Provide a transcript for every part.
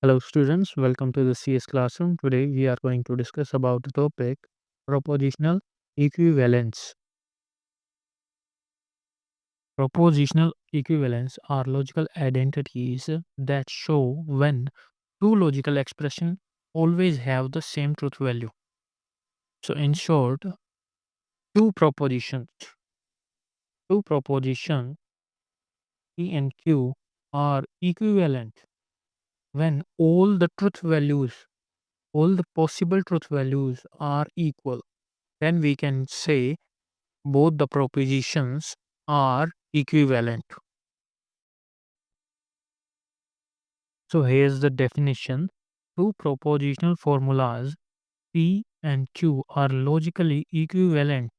Hello students, welcome to the CS classroom. Today we are going to discuss about the topic propositional equivalence. Propositional equivalence are logical identities that show when two logical expressions always have the same truth value. So in short, two propositions, two propositions P and Q are equivalent when all the truth values, all the possible truth values are equal. Then we can say both the propositions are equivalent. So here's the definition. Two propositional formulas P and Q are logically equivalent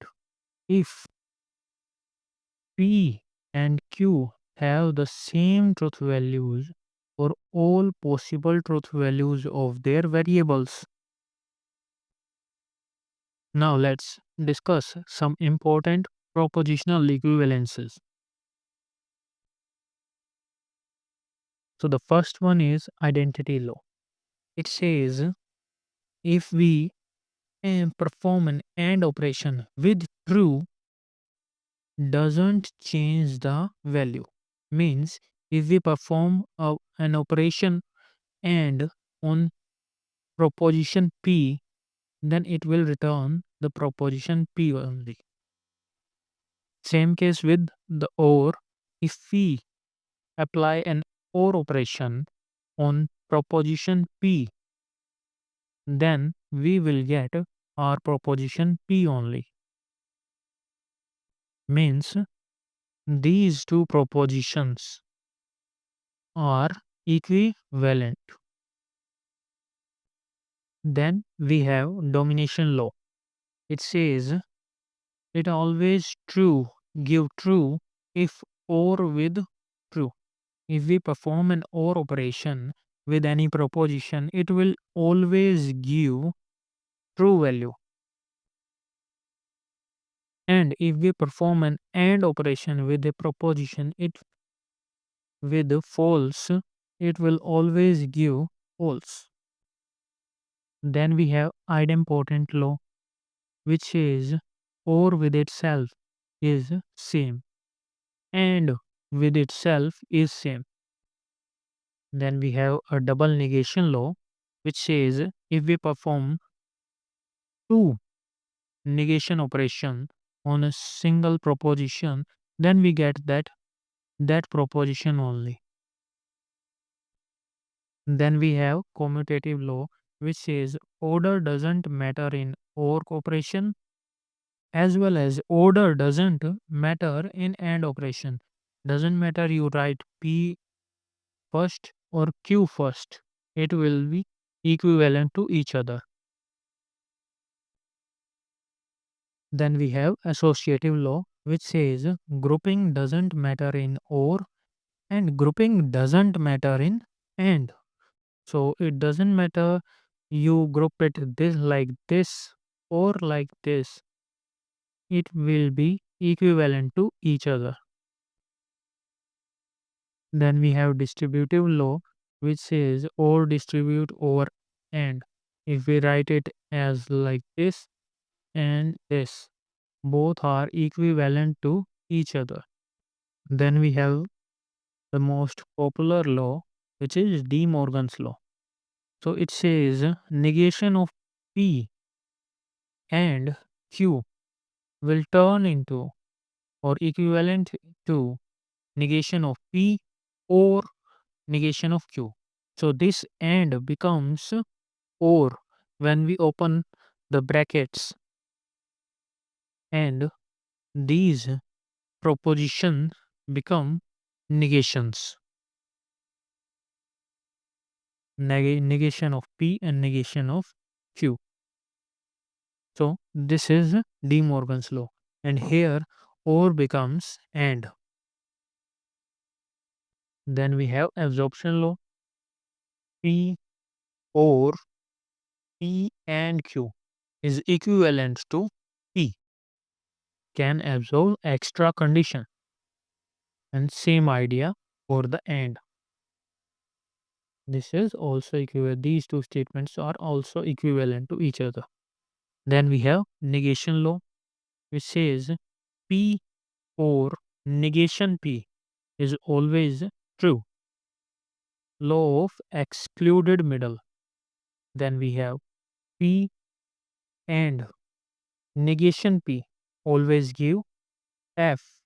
if P and Q have the same truth values for all possible truth values of their variables. Now let's discuss some important propositional equivalences. So the first one is identity law. It says if we perform an AND operation with true doesn't change the value. Means if we perform an operation AND on proposition P, then it will return the proposition P only. Same case with the OR. If we apply an OR operation on proposition P, then we will get our proposition P only. Means these two propositions are equivalent. Then we have domination law. It says it always true give true if or with true. If we perform an or operation with any proposition, it will always give true value. And if we perform an AND operation with a proposition, it with false, it will always give false. Then we have idempotent law, which is or with itself is same and with itself is same. Then we have a double negation law, which says if we perform two negation operation on a single proposition, then we get that proposition only. Then we have commutative law, which says order doesn't matter in or operation as well as order doesn't matter in AND operation. Doesn't matter you write P first or Q first, it will be equivalent to each other. Then we have associative law, which says grouping doesn't matter in OR and grouping doesn't matter in AND. So it doesn't matter you group it this like this or like this, it will be equivalent to each other. Then we have distributive law, which says or distribute over and. If we write it as like this and this, both are equivalent to each other. Then we have the most popular law, which is De Morgan's law. So it says negation of P and Q will turn into or equivalent to negation of P or negation of Q. So this and becomes or when we open the brackets, and these propositions become negations. Negation of P and negation of Q. So this is De Morgan's law, and here or becomes and. Then we have absorption law. P or P and Q is equivalent to P can absorb extra condition, and same idea for the and. This is also equivalent. These two statements are also equivalent to each other. Then we have negation law, which says P or negation P is always true. Law of excluded middle. Then we have P and negation P always give F,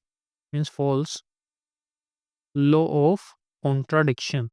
means false. Law of contradiction.